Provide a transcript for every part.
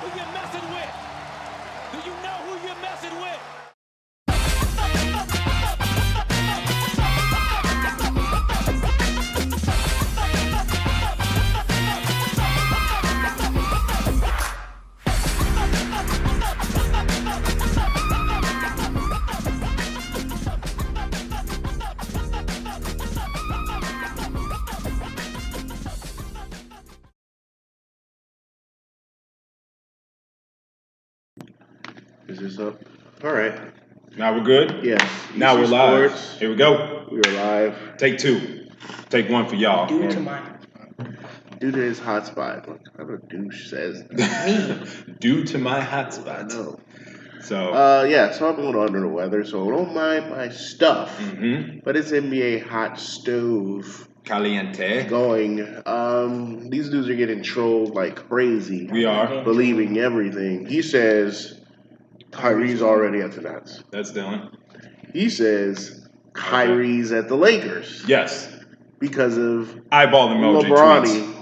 who you're messing with? Do you know who you're messing with? Is this up? All right. Now we're good? Yes. Now we're live. ECSports. Here we go. We are live. Take two. Take one for y'all. Due to his hotspot. What kind of douche says that? me. Due to my I hotspot. know. So, So I'm a little under the weather, so don't mind my stuff. But it's NBA hot stove caliente. going. These dudes are getting trolled like crazy. We are. Believing everything. He says Kyrie's already at the Nets. That's Dylan. He says Kyrie's at the Lakers Yes. because of Eyeball emoji LeBron tweets.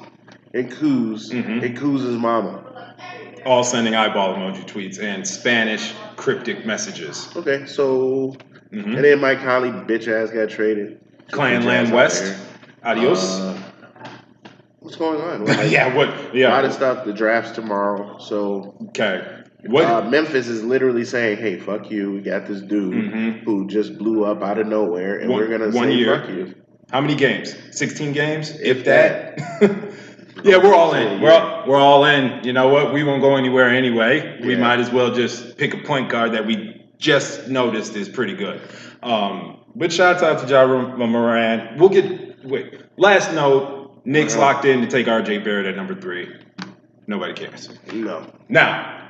and Kuz and Kuz's mama. All sending eyeball emoji tweets and Spanish cryptic messages. Okay, so and then Mike Conley bitch ass got traded. Clan Bitch Land ass West. out Adios. there. What's going on? Like, Yeah, what? a lot of stuff. The draft's tomorrow, so Okay. What? Memphis is literally saying, "Hey, fuck you. We got this dude who just blew up out of nowhere, and we're gonna say year. fuck you." How many games? 16 games? If that. Yeah, we're all in. We're all in. You know what? We won't go anywhere anyway. We might as well just pick a point guard that we just noticed is pretty good. But shouts out to Ja Moran. We'll get. Wait. Last note. Knicks locked in to take RJ Barrett at number 3. Nobody cares. No. Now,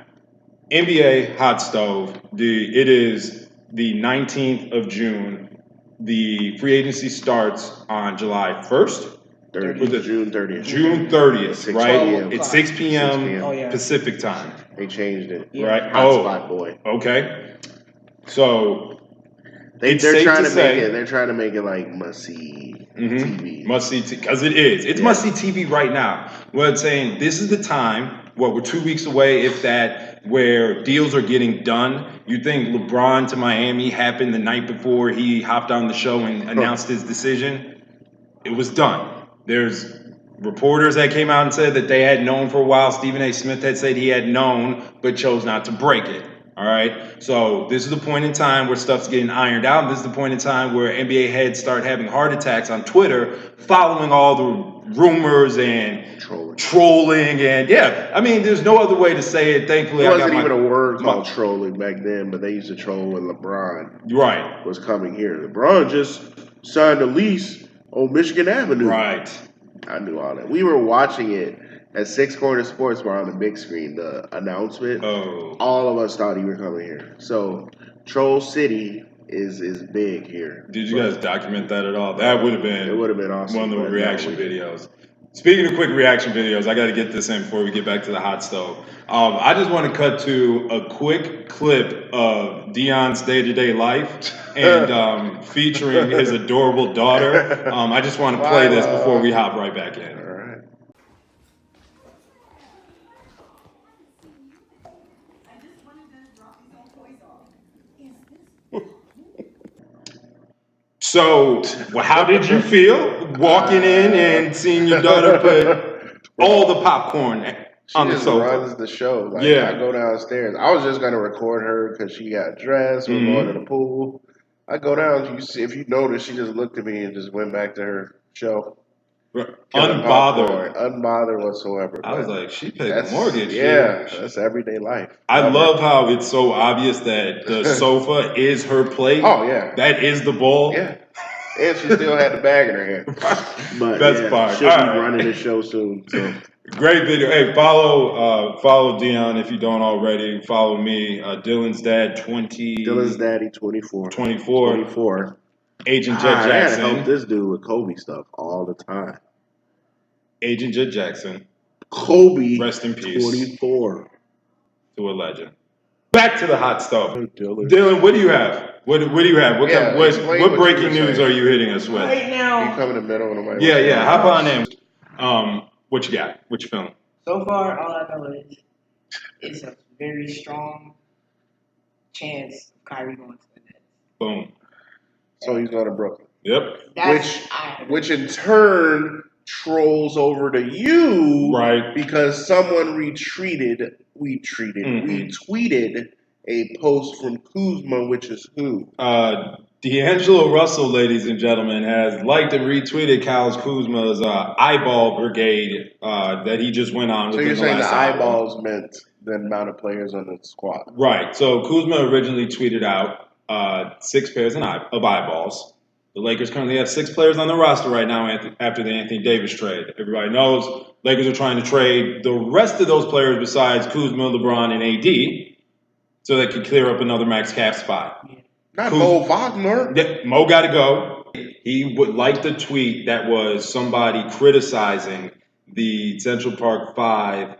NBA hot stove. It is the 19th of June. The free agency starts on July 1st. June 30th. June 30th, 6 right? p.m. It's 6 p.m. 6 p.m. Oh, yeah. Pacific time, They changed it. right? Hotspot boy. Okay. So They're safe trying to to say- make it. They're trying to make it like must see TV. must see because it is. It's must see TV right now. Well, it's saying this is the time. We're 2 weeks away, if that, where deals are getting done. You think LeBron to Miami happened the night before he hopped on the show and announced his decision? It was done. There's reporters that came out and said that they had known for a while. Stephen A. Smith had said he had known, but chose not to break it. All right. So this is the point in time where stuff's getting ironed out. This is the point in time where NBA heads start having heart attacks on Twitter, following all the rumors and trolling. And I mean, there's no other way to say it. Thankfully, There wasn't even a word called trolling back then, but they used to troll when LeBron was coming here. LeBron just signed a lease on Michigan Avenue. Right. I knew all that. We were watching it at Six Corner Sports Bar on the big screen, the announcement. Oh. All of us thought he was coming here. So Troll City is big here. Did you guys document that at all? That would have been awesome. one of the reaction videos. Speaking of quick reaction videos, I got to get this in before we get back to the hot stove. I just want to cut to a quick clip of Dion's day-to-day life and featuring his adorable daughter. I just want to play this before we hop right back in. All right. So, how did you feel walking in and seeing your daughter put all the popcorn on the She just sofa? runs the show. I go downstairs. I was just gonna record her because she got dressed. We're going to the pool. I go down. If you notice, she just looked at me and just went back to her show. Unbothered whatsoever. I was like, she paid the mortgage. Yeah, that's everyday life. I love how it's so obvious that the sofa is her plate. Oh yeah, that is the bowl. Yeah, and she still had the bag in her hand. But that's fine. She'll be running the show soon. So. Great video. Hey, follow Dion if you don't already. Follow me, Dylan's dad 20. Dylan's daddy 24. 24. Agent Jet Jackson. I gotta help this dude with Kobe stuff all the time. Agent Jet Jackson. Kobe. Rest in peace. 24. To a legend. Back to the hot stuff. Dylan, what do you have? What do you have? What breaking news are you hitting us with? Right now. You come in the middle and I'm like, yeah. Hop on in. What you got? What you feeling? So far, all I know is it's a very strong chance of Kyrie going to the Nets. Boom. So he's going to Brooklyn. Yep. Which in turn trolls over to you, Right. Because someone retweeted a post from Kuzma, which is who? D'Angelo Russell, ladies and gentlemen, has liked and retweeted Kyle Kuzma's eyeball brigade that he just went on. So you're saying the eyeballs meant the amount of players on the squad? Right. So Kuzma originally tweeted out 6 pairs of eyeballs. The Lakers currently have 6 players on the roster right now after the Anthony Davis trade. Everybody knows Lakers are trying to trade the rest of those players besides Kuzma, LeBron, and AD so they can clear up another max cap spot. Not Mo Wagner. Mo got to go. He would like the tweet that was somebody criticizing the Central Park 5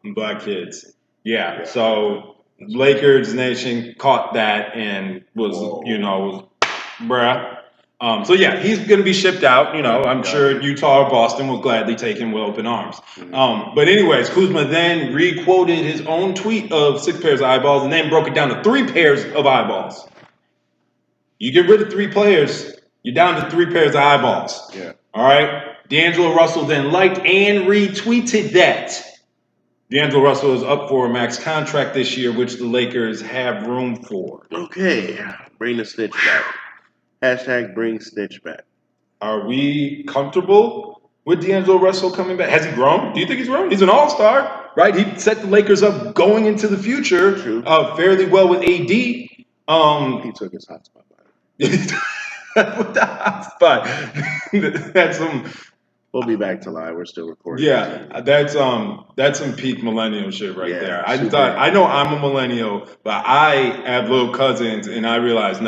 black kids. Yeah. So Lakers Nation caught that and was, bruh. So yeah, he's going to be shipped out. I'm sure Utah or Boston will gladly take him with open arms. But anyways, Kuzma then re-quoted his own tweet of 6 pairs of eyeballs and then broke it down to 3 pairs of eyeballs. You get rid of 3 players, you're down to 3 pairs of eyeballs. Yeah. All right. D'Angelo Russell then liked and retweeted that. D'Angelo Russell is up for a max contract this year, which the Lakers have room for. Okay, bring the Stitch back. Hashtag bring Stitch back. Are we comfortable with D'Angelo Russell coming back? Has he grown? Do you think he's grown? He's an all-star, right? He set the Lakers up going into the future fairly well with AD. He took his hot spot. With the hot spot. That's some... We'll be back to live. We're still recording. Yeah, that's some peak millennial shit right there. I know I'm a millennial, but I have little cousins, and I realize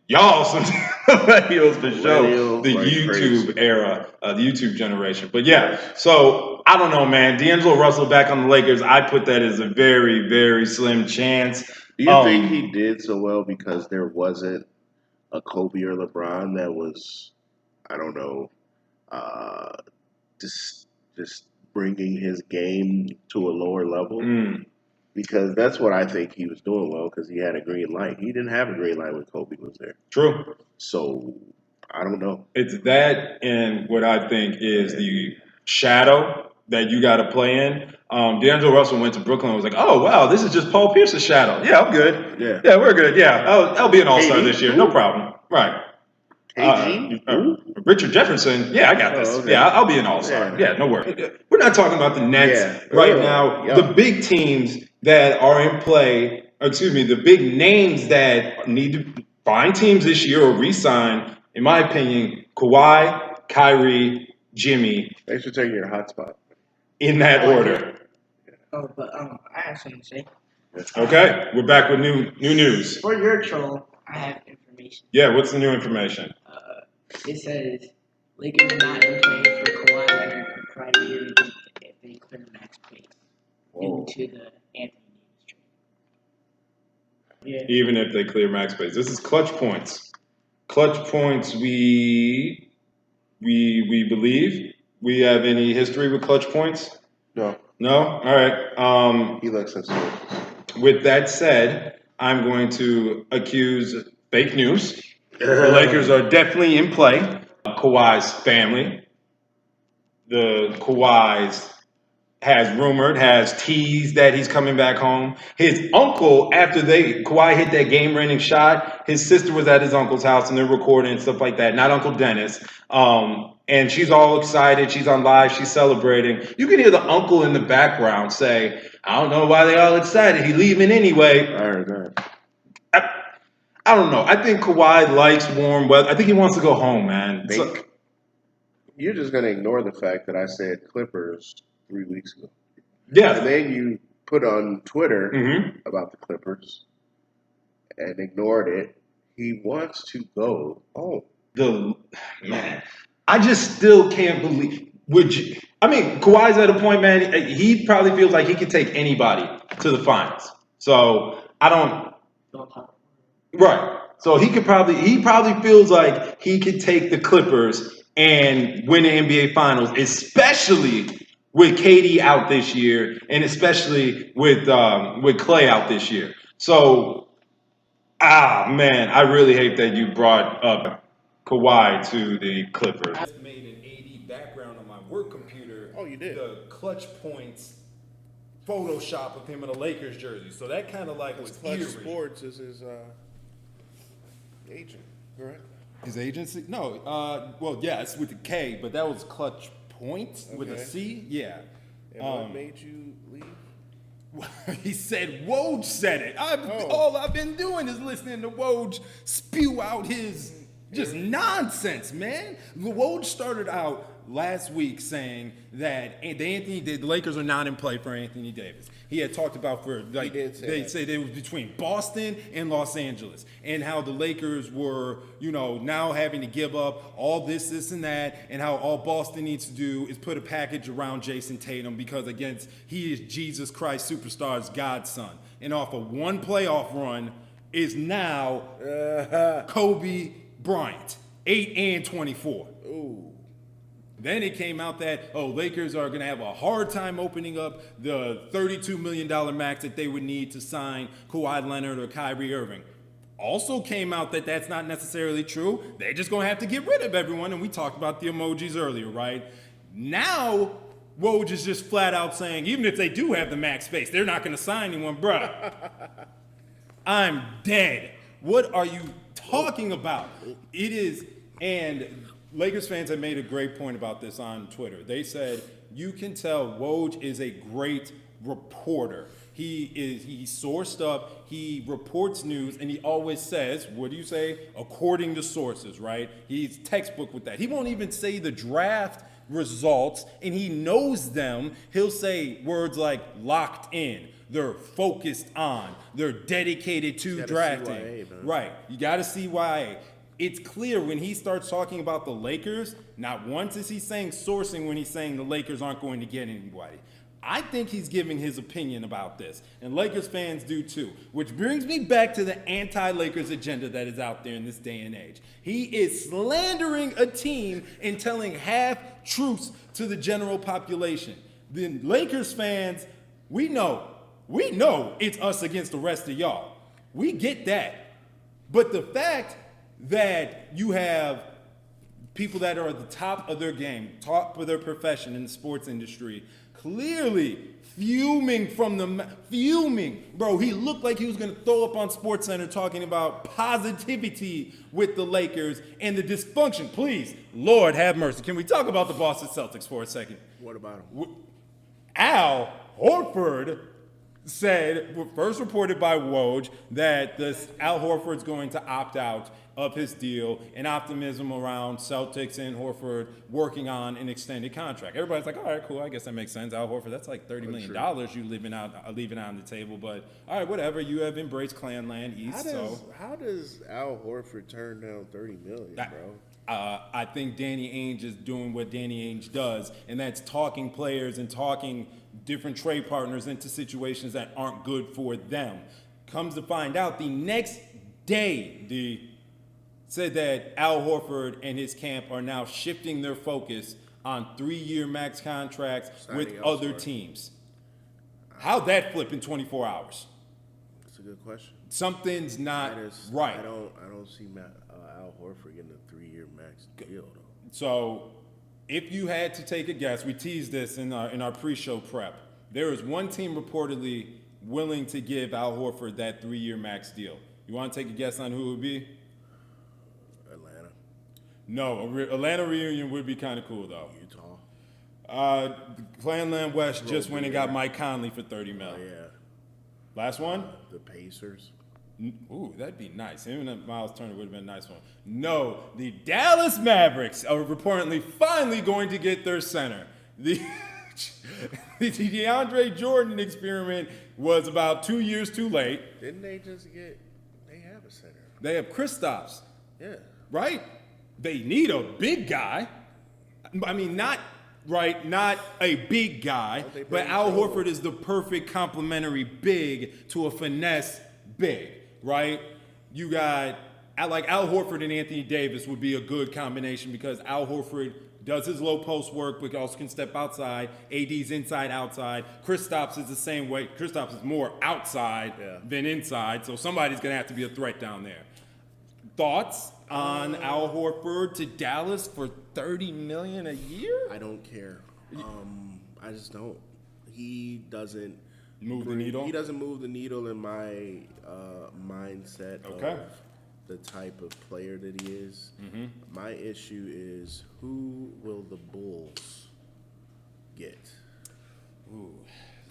y'all some millennials for sure. The YouTube era, the YouTube generation. But yeah, so I don't know, man. D'Angelo Russell back on the Lakers, I put that as a very, very slim chance. Do you think he did so well because there wasn't a Kobe or LeBron that was, I don't know, just bringing his game to a lower level? Because that's what I think he was doing well, because he had a green light. He didn't have a green light when Kobe was there. True. So, I don't know. It's that and what I think is the shadow that you got to play in. D'Angelo Russell went to Brooklyn and was like, oh, wow, this is just Paul Pierce's shadow. Yeah, I'm good. Yeah, we're good. Yeah, I'll be an all-star this year. No problem. Right. Richard Jefferson, I got this. Okay. Yeah, I'll be an all-star. Yeah, no worries. We're not talking about the Nets right now. Yeah. The big teams that are in play, the big names that need to find teams this year or re-sign, in my opinion, Kawhi, Kyrie, Jimmy. Thanks for taking your hot spot. In that order. Oh, but I have something to say. Okay, we're back with new news. For your troll, I have information. Yeah, what's the new information? It says Lakers are not in play for Kawhi Leonard and Friday if they clear max space into the Anthony Davis trade. Yeah. Even if they clear max space. This is clutch points. Clutch points, we believe. We have any history with clutch points? No. No? All right. He looks at sources. With that said, I'm going to accuse fake news. The Lakers are definitely in play. Kawhi's family. The Kawhi's has teased that he's coming back home. His uncle, after Kawhi hit that game-winning shot, his sister was at his uncle's house and they're recording and stuff like that. Not Uncle Dennis. And she's all excited. She's on live. She's celebrating. You can hear the uncle in the background say, I don't know why they all excited. He leaving anyway. I heard that. I don't know. I think Kawhi likes warm weather. I think he wants to go home, man. You're just going to ignore the fact that I said Clippers 3 weeks ago. Yeah. And then you put on Twitter about the Clippers and ignored it. He wants to go home. Man, I just still can't believe. Kawhi's at a point, man. He probably feels like he could take anybody to the finals. So I don't. Right. So he probably feels like he could take the Clippers and win the NBA Finals, especially with KD out this year, and especially with Clay out this year. So, man, I really hate that you brought up Kawhi to the Clippers. I just made an AD background on my work computer. Oh, you did? The clutch points Photoshop of him in a Lakers jersey. So that kind of like was Clutch eerie. Sports is his agent, correct? His agency? No. Well, yeah, it's with the K, but that was Clutch Points with a Okay. C. Yeah. And what made you leave? He said Woj said it. All I've been doing is listening to Woj spew out his just nonsense, man. Woj started out last week saying that the Lakers are not in play for Anthony Davis. He had talked about they said it was between Boston and Los Angeles, and how the Lakers were, now having to give up all this and that, and how all Boston needs to do is put a package around Jason Tatum because he is Jesus Christ Superstar's godson, and off of one playoff run is now Kobe Bryant, 8 and 24. Ooh. Then it came out that, Lakers are going to have a hard time opening up the $32 million max that they would need to sign Kawhi Leonard or Kyrie Irving. Also came out that that's not necessarily true. They're just going to have to get rid of everyone, and we talked about the emojis earlier, right? Now, Woj is just flat out saying, even if they do have the max space, they're not going to sign anyone, bruh. I'm dead. What are you talking about? It is, and Lakers fans have made a great point about this on Twitter. They said, you can tell Woj is a great reporter. He's sourced up, he reports news, and he always says, what do you say? According to sources, right? He's textbook with that. He won't even say the draft results, and he knows them. He'll say words like locked in. They're focused on. They're dedicated to drafting. CYA, right. You got to CYA. It's clear when he starts talking about the Lakers, not once is he saying sourcing when he's saying the Lakers aren't going to get anybody. I think he's giving his opinion about this, and Lakers fans do too, which brings me back to the anti-Lakers agenda that is out there in this day and age. He is slandering a team and telling half-truths to the general population. The Lakers fans, we know it's us against the rest of y'all. We get that. But the fact that you have people that are at the top of their game, top of their profession in the sports industry, clearly fuming. Bro, he looked like he was going to throw up on SportsCenter talking about positivity with the Lakers and the dysfunction. Please, Lord have mercy. Can we talk about the Boston Celtics for a second? What about him? Al Horford said, first reported by Woj, that Al Horford's going to opt out of his deal, and optimism around Celtics and Horford working on an extended contract. Everybody's like, all right, cool, I guess that makes sense. Al Horford, that's like $30 million you leaving out on the table, but all right, whatever. You have embraced Clanland East. How does Al Horford turn down $30 million, bro? I think Danny Ainge is doing what Danny Ainge does, and that's talking players and talking different trade partners into situations that aren't good for them. Comes to find out, the next day, said that Al Horford and his camp are now shifting their focus on 3-year max contracts with other teams. How'd that flip in 24 hours? That's a good question. Something's not right. I don't see Al Horford getting a 3-year max deal, though. So, if you had to take a guess, we teased this in our pre-show prep. There is one team reportedly willing to give Al Horford that 3-year max deal. You want to take a guess on who it would be? Atlanta. No, Atlanta reunion would be kind of cool though. Utah. Clanland West just went and got Mike Conley for $30 million. Oh, yeah. Last one? The Pacers. Ooh, that'd be nice. Him and Miles Turner would have been a nice one. No, the Dallas Mavericks are reportedly finally going to get their center. The DeAndre Jordan experiment was about 2 years too late. Didn't they just get? They have a center. They have Kristaps. Yeah. Right? They need a big guy. I mean, not a big guy, but Al Horford is the perfect complementary big to a finesse big, right? You got, like Al Horford and Anthony Davis would be a good combination because Al Horford does his low post work, but also can step outside. AD's inside, outside. Kristaps is the same way. Kristaps is more outside than inside, so somebody's going to have to be a threat down there. Thoughts on Al Horford to Dallas for $30 million a year? I don't care. I just don't. He doesn't Move the needle? He doesn't move the needle in my mindset Okay. of the type of player that he is. Mm-hmm. My issue is, who will the Bulls get? Ooh,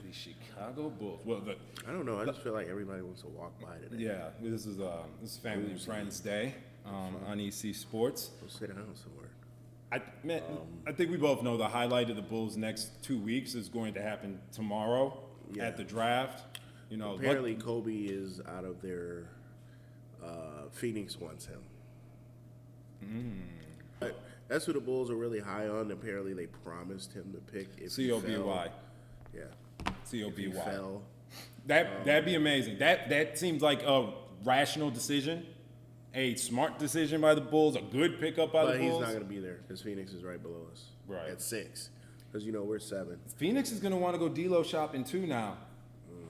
the Chicago Bulls. Well, I don't know. I just feel like everybody wants to walk by today. yeah, this is Family and Friends Day on ECSports. Go sit down somewhere. I think we both know the highlight of the Bulls' next 2 weeks is going to happen tomorrow at the draft. You know, Apparently, Kobe is out of their. Phoenix wants him. But that's who the Bulls are really high on. Apparently, they promised him the pick. If he COBY. fell. Yeah. If he COBY. fell. That'd be amazing. That seems like a rational decision, a smart decision by the Bulls, a good pickup by the But Bulls. he's not going to be there because Phoenix is right below us. Right. At 6. Because, we're 7. Phoenix is going to want to go D'Lo shopping too now.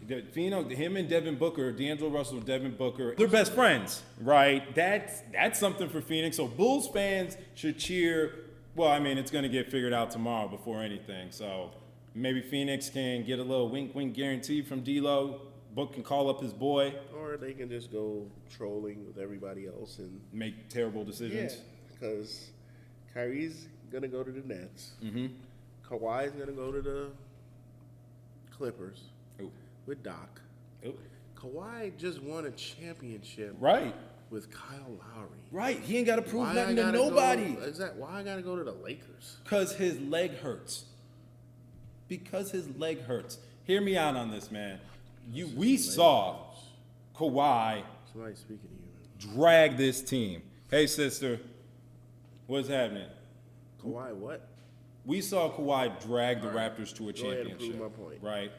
Him and Devin Booker, D'Angelo Russell and Devin Booker, they're best friends, right? That's something for Phoenix. So Bulls fans should cheer. Well, I mean, it's going to get figured out tomorrow before anything. So maybe Phoenix can get a little wink guarantee from D'Lo. Book can call up his boy. Or they can just go trolling with everybody else and Make terrible decisions. because Kyrie's gonna go to the Nets. Mm-hmm. Kawhi's gonna go to the Clippers Ooh. with Doc. Ooh. Kawhi just won a championship Right. with Kyle Lowry. Right. He ain't got to prove Why nothing I to gotta nobody. Why I gotta go to the Lakers? Because his leg hurts. Because his leg hurts. Hear me out on this, man. We saw Kawhi Somebody speaking to you. drag this team. Hey, sister, what's happening? Kawhi, what? We saw Kawhi drag the Raptors to a Go ahead and championship. prove my point. Right?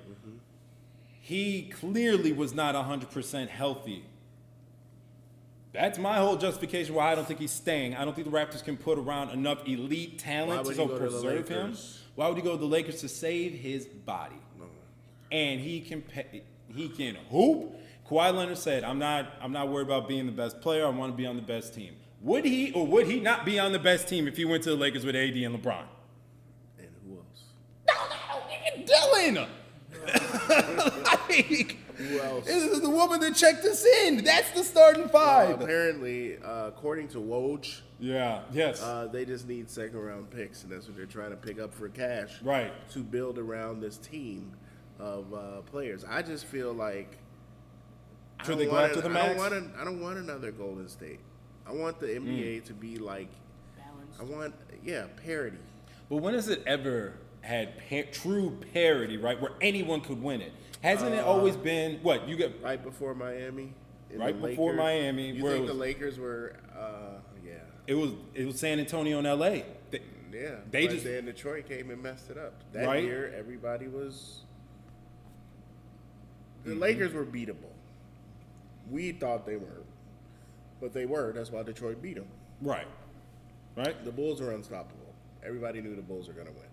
He clearly was not 100% healthy. That's my whole justification why I don't think he's staying. I don't think the Raptors can put around enough elite talent Why would to he go to the preserve him. Lakers? Why would he go to the Lakers to save his body? And he can hoop. Kawhi Leonard said, "I'm not worried about being the best player. I want to be on the best team." Would he or would he not be on the best team if he went to the Lakers with AD and LeBron? And who else? Dylan. Like, Who else? this is the woman that checked us in. That's the starting five. Apparently, according to Woj, Yeah. Yes. they just need second-round picks, and that's what they're trying to pick up for cash. Right. To build around this team of players. I just feel like Should they go after the max? I don't want another Golden State. I want the NBA to be like, Balance. parity. But when has it ever had true parity, right, where anyone could win it? Hasn't it always been what you get? Right before Miami. and Right the before Lakers. Miami, You where think it was- the Lakers were? Yeah. It was San Antonio and LA. Yeah. They but just- then Detroit came and messed it up. That Right. year, everybody was. The Mm-hmm. Lakers were beatable. We thought they weren't, but they were. That's why Detroit beat them. Right. The Bulls are unstoppable. Everybody knew the Bulls were going to win.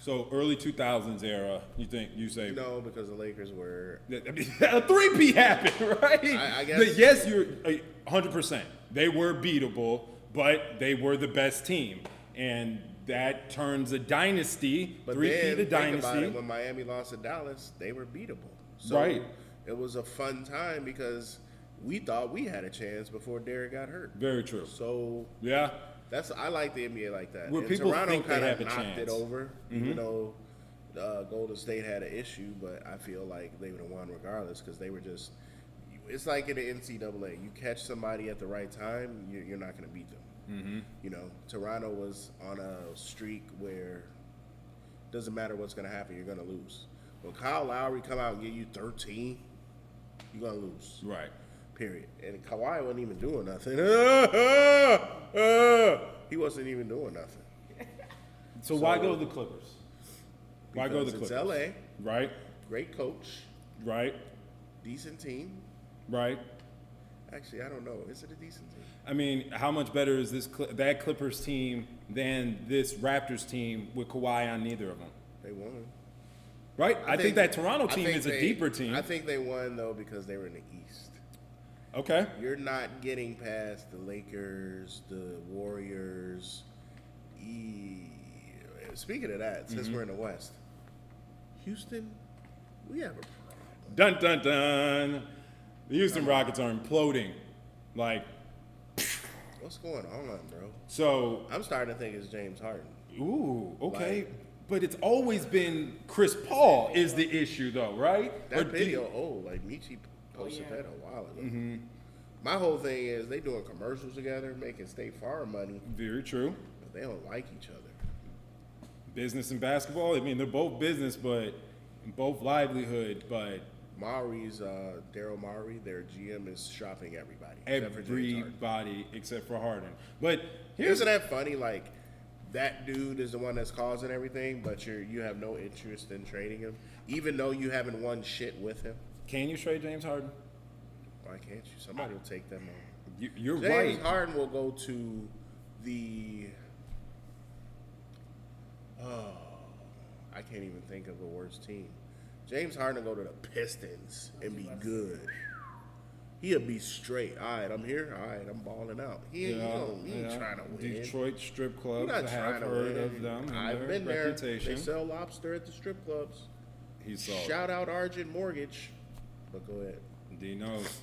So early 2000s era, you say No, because the Lakers were. I mean, a three-peat happened, right? I guess- But yes, you're 100%. They were beatable, but they were the best team, and that turns a dynasty, But three-peat then a think about dynasty. it, when Miami lost to Dallas, they were beatable. So Right. It was a fun time because we thought we had a chance before Derek got hurt. Very true. So Yeah. I like the NBA like that. Where And people Toronto think they kinda have a knocked chance. it over, even though Golden State had an issue. But I feel like they would have won regardless because they were just. It's like in the NCAA. You catch somebody at the right time, you're not going to beat them. Toronto was on a streak where it doesn't matter what's going to happen, you're going to lose. When Kyle Lowry come out and give you 13, you're going to lose. Right. Period. And Kawhi wasn't even doing nothing. He wasn't even doing nothing. So why go to the Clippers? Why go to the Because Clippers? it's LA, Right. great coach, Right. decent team. Right. Actually, I don't know. Is it a decent team? I mean, how much better is that Clippers team than this Raptors team with Kawhi on neither of them. They won. Right? I think that Toronto team think is a deeper team. I think they won, though, because they were in the East. Okay. You're not getting past the Lakers, the Warriors. Speaking of that, since we're in the West, Houston, we have a problem. Dun, dun, dun. The Houston Rockets are imploding. Like, What's going on, bro? so, I'm starting to think it's James Harden. ooh, okay. Like- But it's always been Chris Paul is the issue, though, right? Or That do video, you- like Michi posted yeah. that a while ago. My whole thing is they doing commercials together, making State Farm money, Very true. but they don't like each other. Business and basketball, I mean, they're both business, but both livelihood, but Maury's, Daryl Maury, their GM is shopping everybody. Except for James Harden. everybody except for Harden. But here's Isn't that funny? Like, that dude is the one that's causing everything, but you have no interest in trading him, even though you haven't won shit with him. can you trade James Harden? Why can't you? Somebody will take them on. You're James right. Harden will go to the. Oh, I can't even think of a worse team. James Harden will go to the Pistons and be good. He'll be straight. All right, I'm here. All right, I'm balling out. He ain't trying to win. Detroit strip He's clubs. not I trying have to heard win. of them. And I've their been there. reputation. They sell lobster at the strip clubs. He's so Shout out Argent Mortgage. But go ahead. D knows.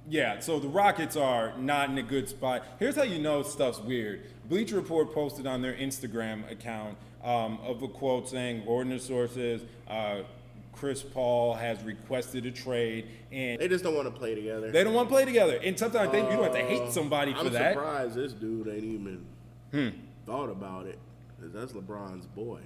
Yeah, so the Rockets are not in a good spot. Here's how you know stuff's weird. Bleacher Report posted on their Instagram account of a quote saying, according to sources, Chris Paul has requested a trade, and They just don't want to play together. they don't want to play together. And sometimes you don't have to hate somebody for I'm that. surprised this dude ain't even thought about it. 'Cause that's LeBron's boy.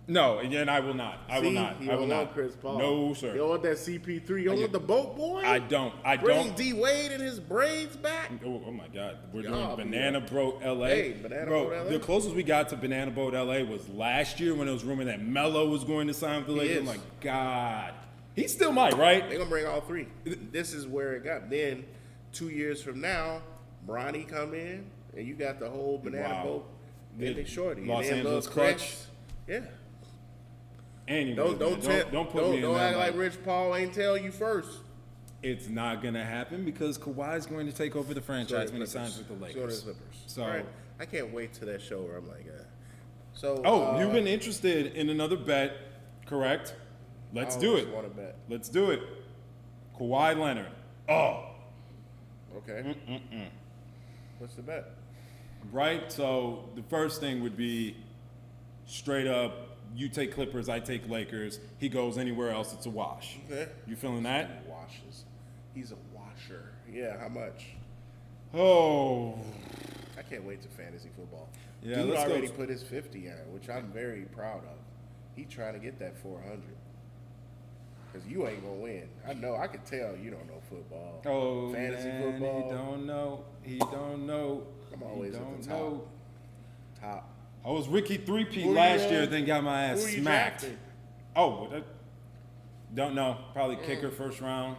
No, and I will not. I will See, not. You I will don't not. want Chris Paul. No, You sir. don't want that CP3. You don't want the boat boy? I don't. Bring D Wade and his braids back. Oh my God, we're Y'all doing be Banana Boat LA. Hey, Banana Bro, Boat LA? the closest we got to Banana Boat LA was last year when it was rumored that Melo was going to sign with the Lakers. is. I'm like, God, he still might, right? They're going to bring all three. This is where it got. Then 2 years from now, Bronny come in, and you got the whole Banana Wow. Boat and they shorty. Los and then Angeles Lil Clutch. Chris. Yeah. Anyway, Don't put me in don't that act like light. Rich Paul ain't tell you first. It's not gonna happen because Kawhi's going to take over the franchise when he Clippers. signs with the So are the Lakers. Clippers. So, All right. I can't wait to that show where I'm like, so. oh, you've been interested in another bet, correct? Let's do it. Want to bet? Let's do it. Kawhi Leonard. Oh, Okay. What's the bet? right. So the first thing would be straight up. You take Clippers, I take Lakers. He goes anywhere else, it's a wash. Okay. You feeling that? He washes. He's a washer. Yeah. How much? Oh, I can't wait to fantasy football. Yeah, Dude let's go. already put his 50 in, which I'm very proud of. He trying to get that 400. Because you ain't going to win. I know. I can tell you don't know football. oh, Fantasy man, football. He don't know. He don't know. I'm He always at don't the top. know. Top. I was Ricky 3P Who you, last year, then got my Who ass are you smacked. drafting? Oh, don't know. Probably kicker first round,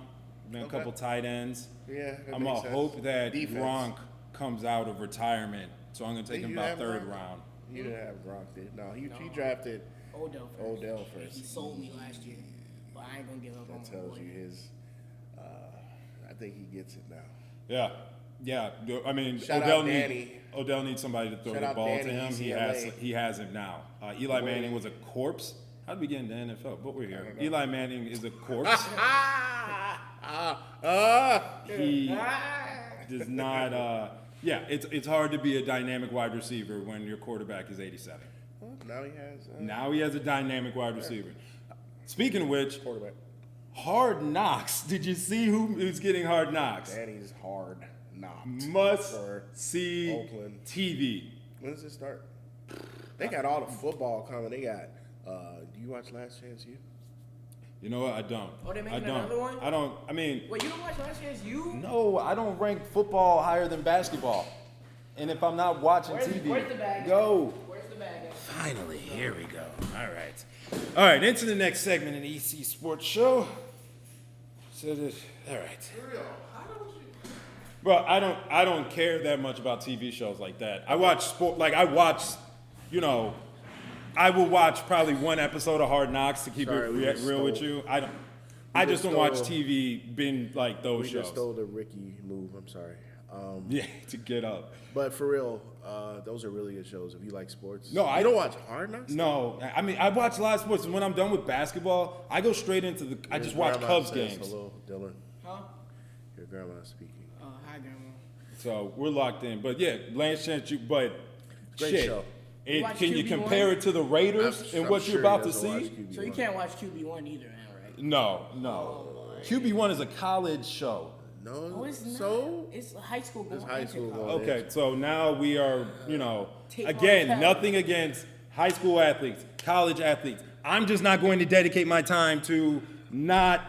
then a Okay. couple tight ends. Yeah. that I'm makes gonna sense. hope that Defense. Gronk comes out of retirement, so I'm gonna take Did him you about have third Gronk? round. You didn't have Gronk, did No, he drafted Odell first. Odell He first. sold me last year, but I ain't gonna give up on That my tells boy. you his. I think he gets it now. Yeah, yeah. I mean, Shout Odell out Danny. Odell needs somebody to throw Shout the out ball to Danny, him. UCLA. He has him now. Eli Manning was a corpse. How did we get into NFL? But we're here. Eli Manning is a corpse. He does not. Yeah, it's hard to be a dynamic wide receiver when your quarterback is 87. Well, now he has Now he has a dynamic wide receiver. Speaking of which, quarterback. Hard Knocks. Did you see who's getting Hard Knocks? Danny's hard knocked. Must for see Oakland. TV. When does it start? They got all the football coming. They got. Do you watch Last Chance U? You know what? I don't. Oh, they're I making don't. another one? I don't. I mean, Wait, you don't watch Last Chance U? no, I don't rank football higher than basketball. And if I'm not watching Where's TV, the bag? go. Where's the bag at? Finally, here we go. All right. All right, into the next segment in the ECSports show. So that, all right. Bro, I don't care that much about TV shows like that. I watch sport, like I watch, you know, I will watch probably one episode of Hard Knocks to keep Sorry, we it just real with stole- you. I just don't watch stole- TV being like those We shows. just stole the Ricky move. I'm sorry. Yeah, to get up. But for real, those are really good shows. If you like sports, No, I you don't watch Hard Knocks. No, I mean I watch live sports, and when I'm done with basketball, I go straight into the. I just watch Grandma Cubs says games. Hello, Dylan. Huh? Your grandma's speaking. Hi, Grandma. So we're locked in. But yeah, Lance sent you. But Great shit, show. You watch can you QB1? compare it to the Raiders and what I'm you're sure about he to doesn't watch see? QB1. So you can't watch QB1 either now, right? No. QB1 is a college show. No, Oh, it's not. so It's high school going It's high into school college. going. Okay, so now we are, Take again, on nothing against high school athletes, college athletes. I'm just not going to dedicate my time to not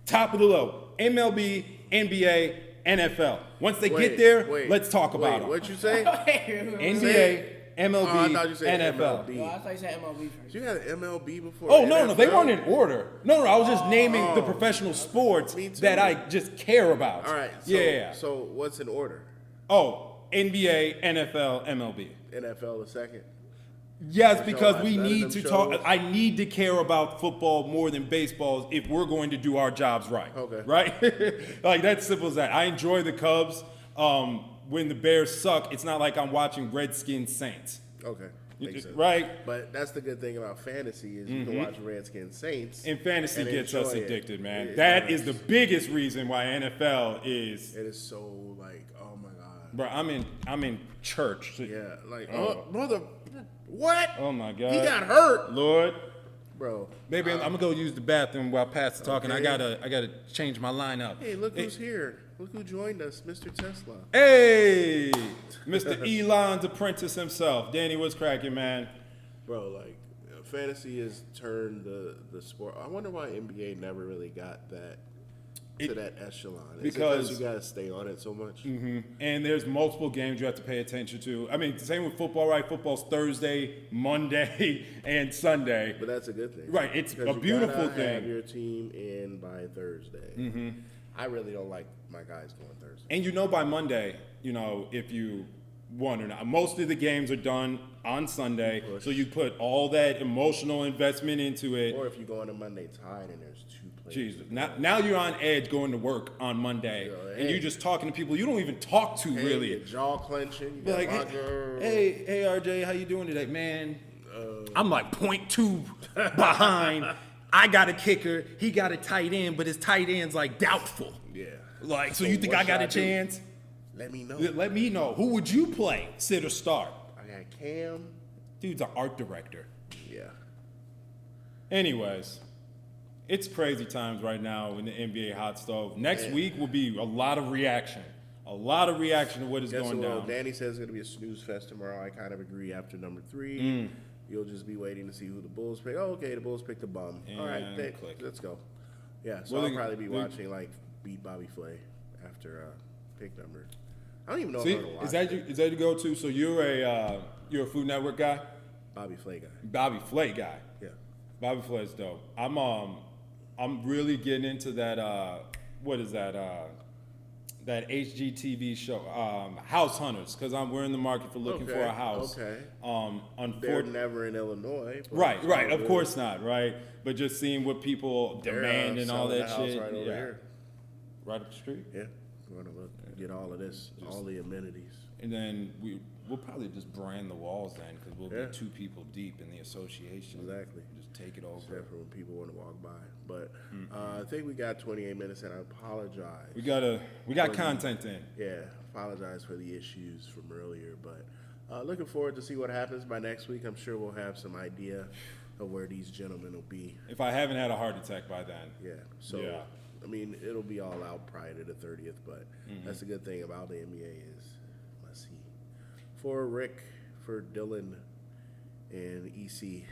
top of the low. MLB, NBA, NFL. Once they get there, let's talk about them. What you say? NBA, MLB, Oh, I thought you said NFL. MLB. Yo, I thought you said MLB first. You had MLB before. Oh, no, they NFL? weren't in order. No, I was just naming the professional sports Me too. that I just care about. All right. So, Yeah. So what's in order? Oh, NBA, NFL, MLB. NFL the second. Yes, So because I we none of need them to shows- talk. I need to care about football more than baseball if we're going to do our jobs right. Okay. Right? Like, that's simple as that. I enjoy the Cubs. When the Bears suck, it's not like I'm watching Redskins Saints. Okay. Makes sense. Right? But that's the good thing about fantasy is you can watch Redskins Saints. And fantasy and gets us enjoy it. addicted, man. It That does. is the biggest reason why NFL is. It is so like, oh my god. Bro, I'm in church. Yeah, like, Oh. brother, what? Oh my God. He got hurt, Lord. bro. Maybe I'm gonna go use the bathroom while Pat's talking. Okay. I gotta change my lineup. Hey, look who's here. Look who joined us, Mr. Tesla. Hey, Mr. Elon's apprentice himself. Danny, what's cracking, man? Bro, like, fantasy has turned the sport. I wonder why NBA never really got that to that echelon. Is it because- you gotta stay on it so much. And there's multiple games you have to pay attention to. I mean, same with football, right? Football's Thursday, Monday, and Sunday. But that's a good thing, Right, it's Because a you beautiful gotta thing. Have your team in by Thursday. I really don't like my guys going Thursday. And by Monday, if you won or not. Most of the games are done on Sunday, so you put all that emotional investment into it. Or if you go on a Monday tied and there's two players. Jesus. Now you're on edge going to work on Monday, and you're just talking to people you don't even talk to really. Your jaw clenching. You got Like, locker. hey, RJ, how you doing today, man? I'm like 0.2 behind. I got a kicker. He got a tight end, but his tight end's like doubtful. Yeah. Like, so you think what I got a should I do? chance? Let me know. Let me know. Who would you play, sit or start? I got Cam. Dude's an art director. Yeah. Anyways, it's crazy times right now in the NBA hot stove. Next week will be a lot of reaction. A lot of reaction to what is Guess going what? down. Danny says it's going to be a snooze fest tomorrow. I kind of agree after number 3. You'll just be waiting to see who the Bulls pick. Oh, okay, the Bulls picked the bum. All right, And click. let's go. Yeah, so Well, I'll they- probably be they- watching, like, Beat Bobby Flay after pick number. I don't even know See, if I'm going to watch is that your go-to? So you're a Food Network guy, Bobby Flay guy. Bobby Flay guy. Yeah. Bobby Flay's dope. I'm really getting into that. What is that? That HGTV show, House Hunters, because we're in the market for looking for a house. Okay. They're Unfortunately. never in Illinois. but Right, it's right. all Of good. course not, right? But just seeing what people They're, demand and all selling that the house shit. right over Yeah. here. Right up the street. Yeah. We're going to look, get all of this, all the amenities. And then we'll probably just brand the walls then, because we'll Yeah. be 2 people deep in the association. Exactly. Just take it over. Except for when people want to walk by. But I think we got 28 minutes, and I apologize. We got content in. Yeah, apologize for the issues from earlier, but looking forward to see what happens by next week. I'm sure we'll have some idea of where these gentlemen will be. If I haven't had a heart attack by then. Yeah, so Yeah. I mean, it'll be all out prior to the 30th, but that's the good thing about the NBA is, let's see. For Rick, for Dylan, and EC.